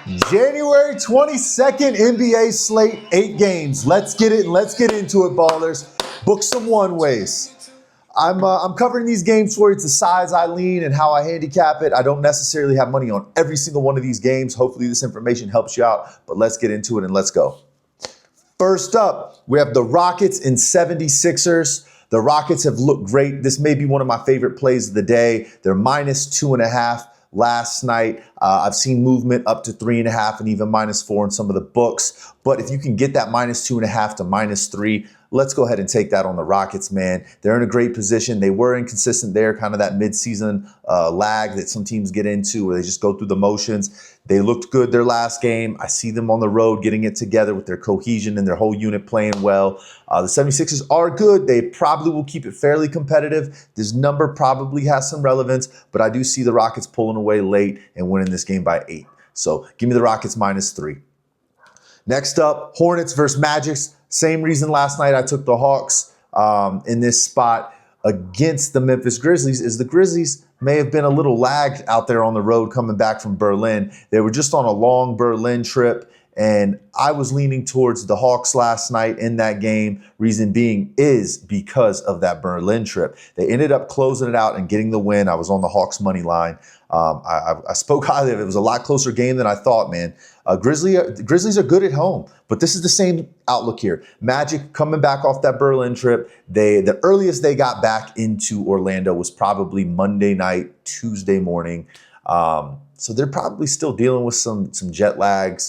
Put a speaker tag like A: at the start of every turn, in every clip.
A: January 22nd, NBA slate, 8 games. Let's get it and let's get into it, ballers. Book some one-ways. I'm covering these games for you. It's the size I lean and how I handicap it. I don't necessarily have money on every single one of these games. Hopefully this information helps you out, but let's get into it and let's go. First up, we have the Rockets and 76ers. The Rockets have looked great. This may be one of my favorite plays of the day. They're minus 2.5 last night. I've seen movement up to 3.5 and even -4 in some of the books. But if you can get that minus 2.5 to -3, let's go ahead and take that on the Rockets, man. They're in a great position. They were inconsistent there, kind of that midseason lag that some teams get into where they just go through the motions. They looked good their last game. I see them on the road getting it together with their cohesion and their whole unit playing well. The 76ers are good. They probably will keep it fairly competitive. This number probably has some relevance, but I do see the Rockets pulling away late and winning this game by 8. So give me the Rockets -3. Next up, Hornets versus Magic. Same reason last night I took the Hawks in this spot against the Memphis Grizzlies is the Grizzlies may have been a little lagged out there on the road coming back from Berlin. They were just on a long Berlin trip, and I was leaning towards the Hawks last night in that game. Reason being is because of that Berlin trip. They ended up closing it out and getting the win. I was on the Hawks money line. I spoke highly of it. It was a lot closer game than I thought, man. Grizzlies are good at home, but this is the same outlook here. Magic coming back off that Berlin trip. The earliest they got back into Orlando was probably Monday night, Tuesday morning. So they're probably still dealing with some jet lag,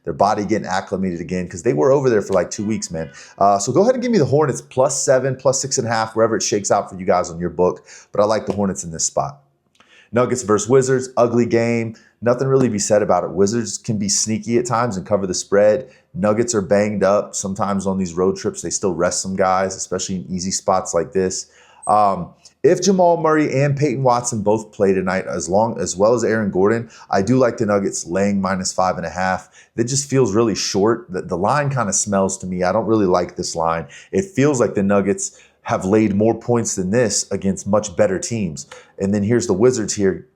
A: their body getting acclimated again because they were over there for like 2 weeks, man. So go ahead and give me the Hornets +7, +6.5, wherever it shakes out for you guys on your book. But I like the Hornets in this spot. Nuggets versus Wizards, ugly game. Nothing really to be said about it. Wizards can be sneaky at times and cover the spread. Nuggets are banged up. Sometimes on these road trips, they still rest some guys, especially in easy spots like this. If Jamal Murray and Peyton Watson both play tonight, as well as Aaron Gordon, I do like the Nuggets laying -5.5. That just feels really short. The line kind of smells to me. I don't really like this line. It feels like the Nuggets have laid more points than this against much better teams. And then here's the Wizards here,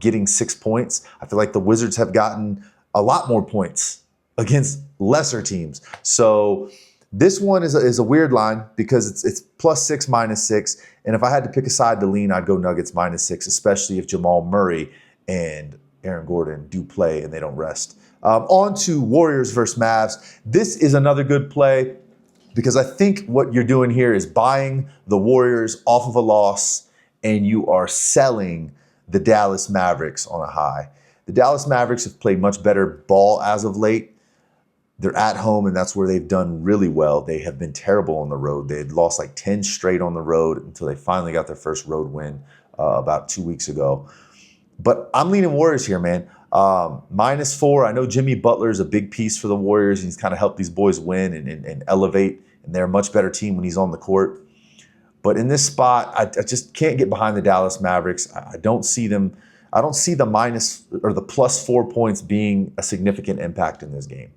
A: getting 6 points. I feel like the Wizards have gotten a lot more points against lesser teams. So this one is a weird line because it's +6, -6. And if I had to pick a side to lean, I'd go Nuggets -6, especially if Jamal Murray and Aaron Gordon do play and they don't rest. On to Warriors versus Mavs. This is another good play because I think what you're doing here is buying the Warriors off of a loss and you are selling the Dallas Mavericks on a high. The Dallas Mavericks have played much better ball as of late. They're at home, and that's where they've done really well. They have been terrible on the road. They had lost like 10 straight on the road until they finally got their first road win about 2 weeks ago. But I'm leaning Warriors here, man. -4. I know Jimmy Butler is a big piece for the Warriors. He's kind of helped these boys win and elevate, and they're a much better team when he's on the court. But in this spot, I just can't get behind the Dallas Mavericks. I don't see them. I don't see the minus or the +4 points being a significant impact in this game.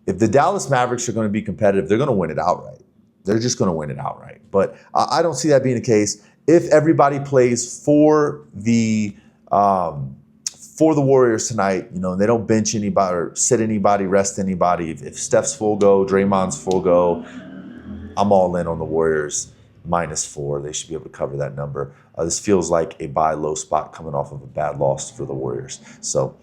A: If the Dallas Mavericks are going to be competitive, they're going to win it outright. They're just going to win it outright. But I don't see that being the case. If everybody plays for the Warriors tonight, and they don't bench anybody or sit anybody, rest anybody. If Steph's full go, Draymond's full go, I'm all in on the Warriors -4. They should be able to cover that number. This feels like a buy low spot coming off of a bad loss for the Warriors. So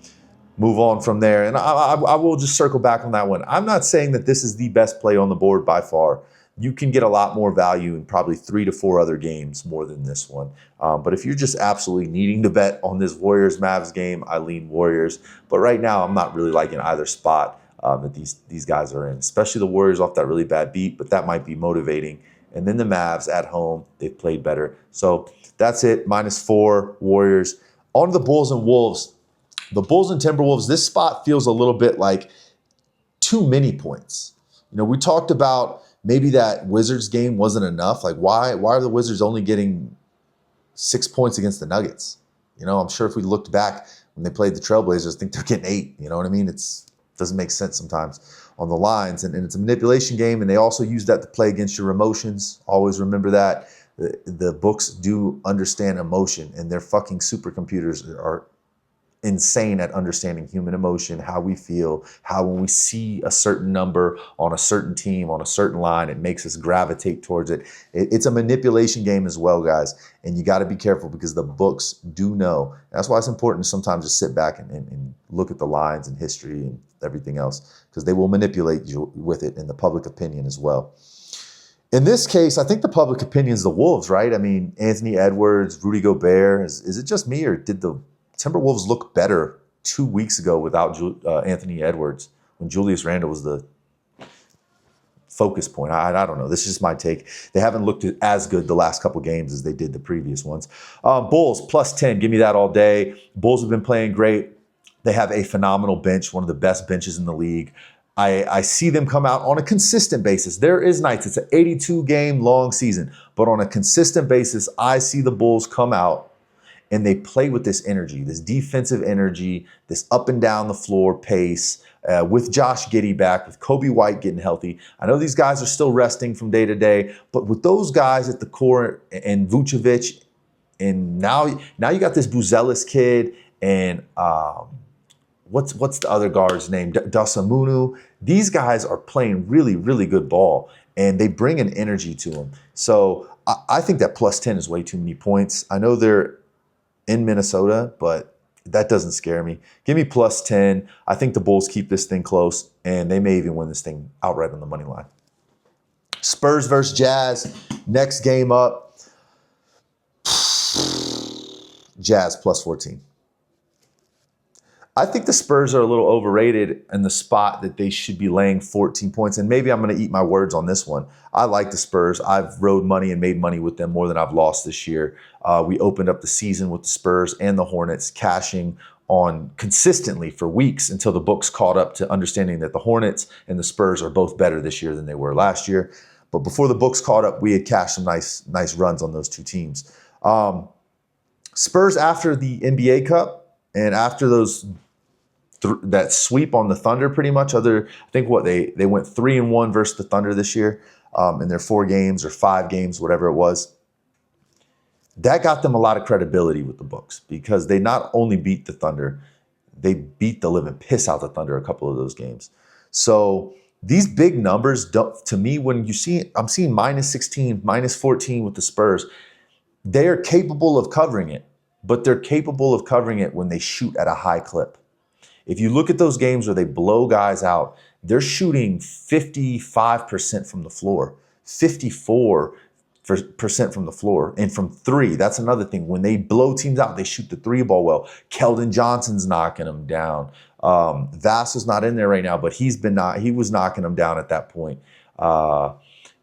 A: move on from there. And I will just circle back on that one. I'm not saying that this is the best play on the board by far. You can get a lot more value in probably 3 to 4 other games more than this one. But if you're just absolutely needing to bet on this Warriors-Mavs game, I lean Warriors. But right now, I'm not really liking either spot that these guys are in, especially the Warriors off that really bad beat, but that might be motivating. And then the Mavs at home, they've played better. So that's it, -4 Warriors. On to the Bulls and Wolves. The Bulls and Timberwolves, this spot feels a little bit like too many points. We talked about maybe that Wizards game wasn't enough. Like, why are the Wizards only getting 6 points against the Nuggets? I'm sure if we looked back when they played the Trailblazers, I think they're getting 8. You know what I mean? It doesn't make sense sometimes on the lines. And it's a manipulation game, and they also use that to play against your emotions. Always remember that. The books do understand emotion, and their fucking supercomputers are insane at understanding human emotion, how we feel, how when we see a certain number on a certain team, on a certain line, it makes us gravitate towards it. It's a manipulation game as well, guys. And you got to be careful because the books do know. That's why it's important to sometimes just sit back and look at the lines and history and everything else, because they will manipulate you with it in the public opinion as well. In this case, I think the public opinion is the Wolves, right? I mean, Anthony Edwards, Rudy Gobert. Is it just me, or did the Timberwolves look better 2 weeks ago without Anthony Edwards when Julius Randle was the focus point? I don't know. This is just my take. They haven't looked as good the last couple games as they did the previous ones. Bulls plus 10. Give me that all day. Bulls have been playing great. They have a phenomenal bench, one of the best benches in the league. I see them come out on a consistent basis. There is nights. It's an 82-game long season. But on a consistent basis, I see the Bulls come out and they play with this energy, this defensive energy, this up and down the floor pace, with Josh Giddey back, with Kobe White getting healthy. I know these guys are still resting from day to day, but with those guys at the core and Vucevic, and now you got this Buzelis kid and what's the other guard's name? Dosunmu. These guys are playing really, really good ball, and they bring an energy to them. So I think that plus 10 is way too many points. I know they're in Minnesota, but that doesn't scare me. Give me plus 10. I think the Bulls keep this thing close, and they may even win this thing outright on the money line. Spurs versus Jazz. Next game up. Jazz plus 14. I think the Spurs are a little overrated in the spot that they should be laying 14 points. And maybe I'm going to eat my words on this one. I like the Spurs. I've rode money and made money with them more than I've lost this year. We opened up the season with the Spurs and the Hornets cashing on consistently for weeks until the books caught up to understanding that the Hornets and the Spurs are both better this year than they were last year. But before the books caught up, we had cashed some nice runs on those two teams. Spurs after the NBA Cup and after that sweep on the Thunder, pretty much. I think they went 3-1 versus the Thunder this year in their 4 games or 5 games, whatever it was. That got them a lot of credibility with the books because they not only beat the Thunder, they beat the living piss out the Thunder a couple of those games. So these big numbers, to me, when I'm seeing minus 16, minus 14 with the Spurs, they are capable of covering it, but they're capable of covering it when they shoot at a high clip. If you look at those games where they blow guys out, they're shooting 55% from the floor, 54% from the floor, and from 3. That's another thing. When they blow teams out, they shoot the 3 ball well. Keldon Johnson's knocking them down. Vassal's not in there right now, but he was knocking them down at that point.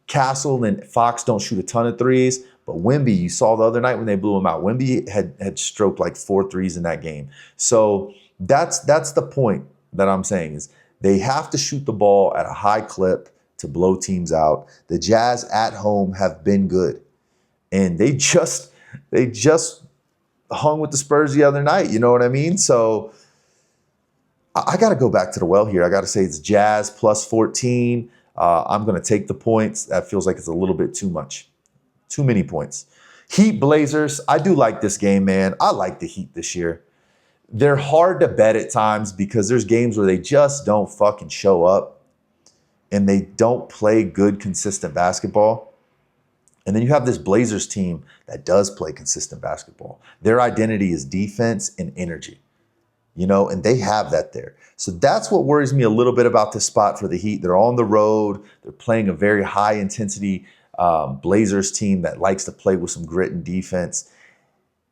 A: Castle and Fox don't shoot a ton of threes, but Wemby, you saw the other night when they blew him out, Wemby had stroked like 4 threes in that game. So that's the point that I'm saying is they have to shoot the ball at a high clip to blow teams out. The Jazz at home have been good, and they just hung with the Spurs the other night. You know what I mean? So I got to go back to the well here. I got to say it's Jazz plus 14. I'm going to take the points. That feels like it's a little bit too much. Too many points. Heat Blazers. I do like this game, man. I like the Heat this year. They're hard to bet at times because there's games where they just don't fucking show up and they don't play good, consistent basketball. And then you have this Blazers team that does play consistent basketball. Their identity is defense and energy, and they have that there. So that's what worries me a little bit about this spot for the Heat. They're on the road. They're playing a very high intensity Blazers team that likes to play with some grit and defense.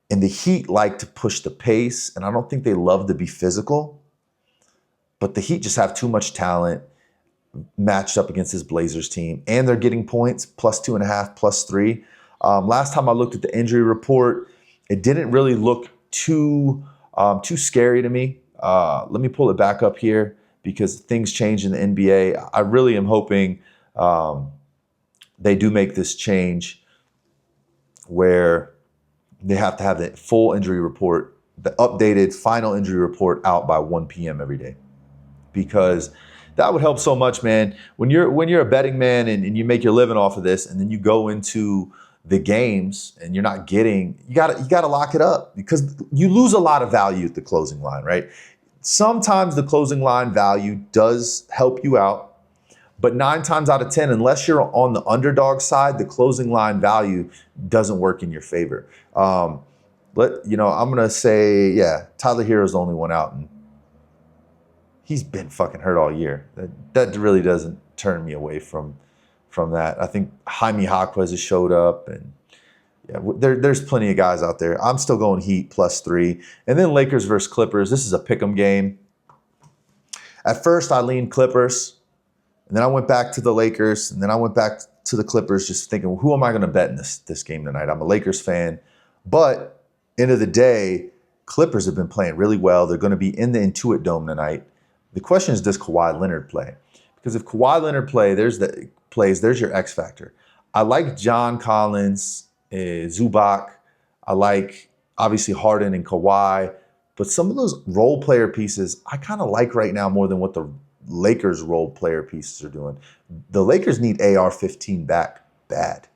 A: And the Heat like to push the pace, and I don't think they love to be physical. But the Heat just have too much talent matched up against this Blazers team, and they're getting points, plus 2.5, plus 3. Last time I looked at the injury report, it didn't really look too scary to me. Let me pull it back up here because things change in the NBA. I really am hoping they do make this change where they have to have the full injury report, the updated final injury report out by 1 p.m. every day, because that would help so much, man. When you're a betting man and you make your living off of this, and then you go into the games and you're not getting, you gotta lock it up because you lose a lot of value at the closing line, right? Sometimes the closing line value does help you out, but 9 times out of 10, unless you're on the underdog side, the closing line value doesn't work in your favor. I'm gonna say, yeah, Tyler Hero's the only one out, and he's been fucking hurt all year. That really doesn't turn me away from that. I think Jaime Jaquez has showed up, and yeah, there's plenty of guys out there. I'm still going Heat +3. And then Lakers versus Clippers. This is a pick'em game. At first, I leaned Clippers, and then I went back to the Lakers, and then I went back to the Clippers just thinking, well, who am I going to bet in this game tonight? I'm a Lakers fan. But end of the day, Clippers have been playing really well. They're going to be in the Intuit Dome tonight. The question is, does Kawhi Leonard play? Because if Kawhi Leonard plays, there's your X factor. I like John Collins, Zubac. I like, obviously, Harden and Kawhi. But some of those role player pieces, I kind of like right now more than what the Lakers role player pieces are doing. The Lakers need AR-15 back bad.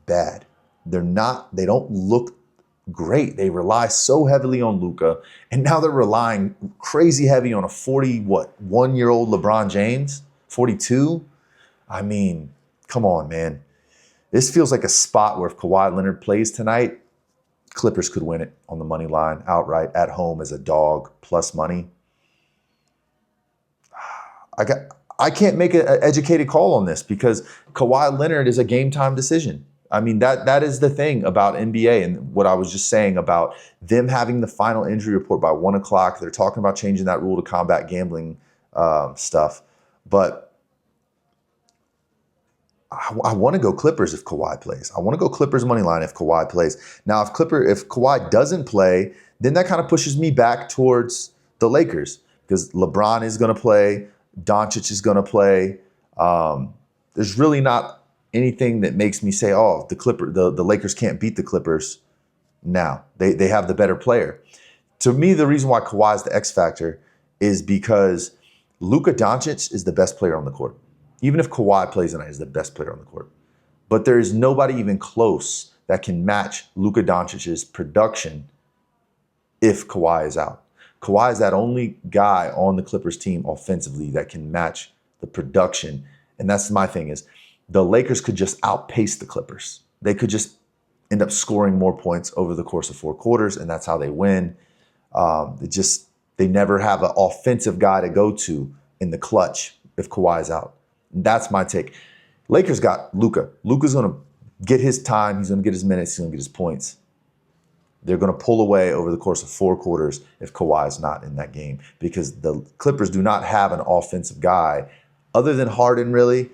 A: They don't look great. They rely so heavily on Luka, and now they're relying crazy heavy on a 1-year-old LeBron James, 42. I mean, come on, man. This feels like a spot where if Kawhi Leonard plays tonight, Clippers could win it on the money line outright at home as a dog plus money. I can't make an educated call on this because Kawhi Leonard is a game time decision. I mean, that is the thing about NBA and what I was just saying about them having the final injury report by 1 o'clock. They're talking about changing that rule to combat gambling stuff. But I want to go Clippers if Kawhi plays. I want to go Clippers money line if Kawhi plays. Now, if Kawhi doesn't play, then that kind of pushes me back towards the Lakers because LeBron is going to play. Doncic is going to play. There's really not anything that makes me say, oh, the Lakers can't beat the Clippers now. They have the better player. To me, the reason why Kawhi is the X factor is because Luka Doncic is the best player on the court. Even if Kawhi plays tonight, he's the best player on the court. But there is nobody even close that can match Luka Doncic's production if Kawhi is out. Kawhi is that only guy on the Clippers team offensively that can match the production. And that's my thing is the Lakers could just outpace the Clippers. They could just end up scoring more points over the course of 4 quarters, and that's how they win. They never have an offensive guy to go to in the clutch if Kawhi is out. That's my take. Lakers got Luka. Luka's going to get his time. He's going to get his minutes. He's going to get his points. They're going to pull away over the course of 4 quarters if Kawhi is not in that game because the Clippers do not have an offensive guy other than Harden, really.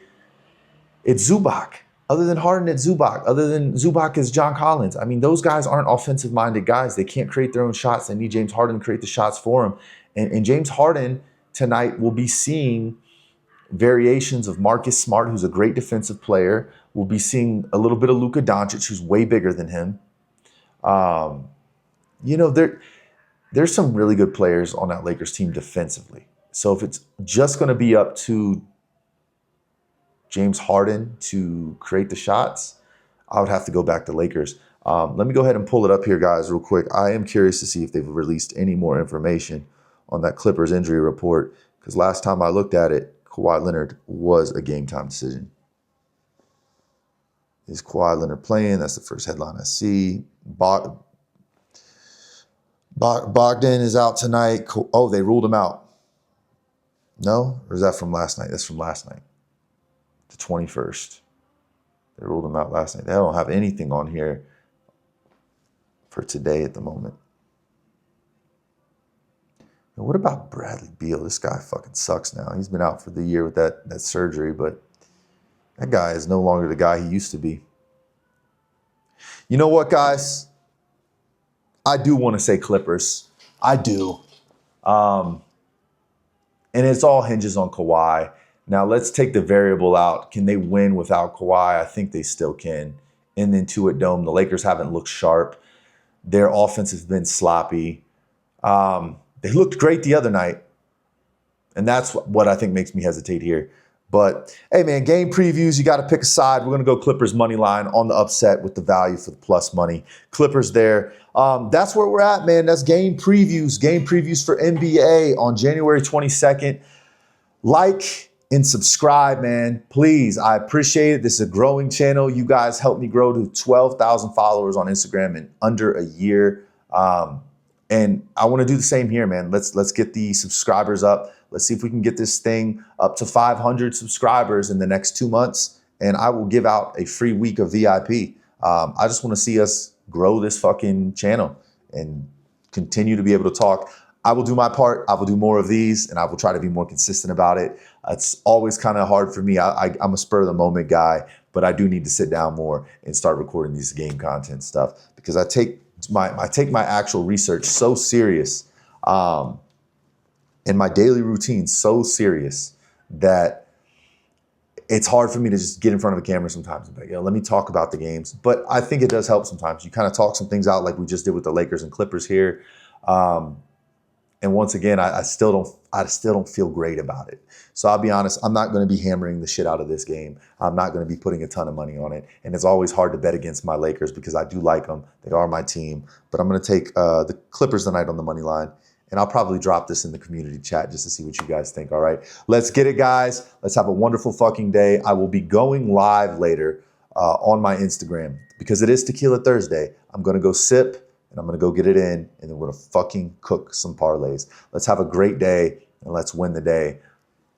A: It's Zubac. Other than Harden, it's Zubac. Other than Zubac is John Collins. I mean, those guys aren't offensive-minded guys. They can't create their own shots. They need James Harden to create the shots for them. And James Harden tonight will be seeing variations of Marcus Smart, who's a great defensive player. We'll be seeing a little bit of Luka Doncic, who's way bigger than him. There's some really good players on that Lakers team defensively. So if it's just going to be up to James Harden to create the shots, I would have to go back to Lakers. Let me go ahead and pull it up here, guys, real quick. I am curious to see if they've released any more information on that Clippers injury report because last time I looked at it, Kawhi Leonard was a game-time decision. Is Kawhi Leonard playing? That's the first headline I see. Bogdan is out tonight. Oh, they ruled him out. No? Or is that from last night? That's from last night. The 21st. They ruled him out last night. They don't have anything on here for today at the moment. And what about Bradley Beal? This guy fucking sucks now. He's been out for the year with that surgery, but that guy is no longer the guy he used to be. You know what, guys? I do want to say Clippers. I do. And it's all hinges on Kawhi. Now, let's take the variable out. Can they win without Kawhi? I think they still can. In the Intuit Dome, the Lakers haven't looked sharp. Their offense has been sloppy. They looked great the other night. And that's what I think makes me hesitate here. But hey, man, game previews, you got to pick a side. We're going to go Clippers money line on the upset with the value for the plus money. Clippers there. That's where we're at, man. That's game previews for NBA on January 22nd. Like and subscribe, man. Please, I appreciate it. This is a growing channel. You guys helped me grow to 12,000 followers on Instagram in under a year. And I want to do the same here, man. Let's get the subscribers up. Let's see if we can get this thing up to 500 subscribers in the next 2 months. And I will give out a free week of VIP. I just want to see us grow this fucking channel and continue to be able to talk. I will do my part. I will do more of these, and I will try to be more consistent about it. It's always kind of hard for me. I'm a spur of the moment guy, but I do need to sit down more and start recording these game content stuff because I take my actual research so serious, and my daily routine so serious that it's hard for me to just get in front of a camera sometimes and be like, let me talk about the games. But I think it does help sometimes. You kind of talk some things out like we just did with the Lakers and Clippers here. And once again, I still don't feel great about it. So I'll be honest, I'm not going to be hammering the shit out of this game. I'm not going to be putting a ton of money on it. And it's always hard to bet against my Lakers because I do like them. They are my team. But I'm going to take the Clippers tonight on the money line. And I'll probably drop this in the community chat just to see what you guys think. All right, let's get it, guys. Let's have a wonderful fucking day. I will be going live later on my Instagram because it is Tequila Thursday. I'm going to go sip. And I'm going to go get it in, and then we're going to fucking cook some parlays. Let's have a great day, and let's win the day.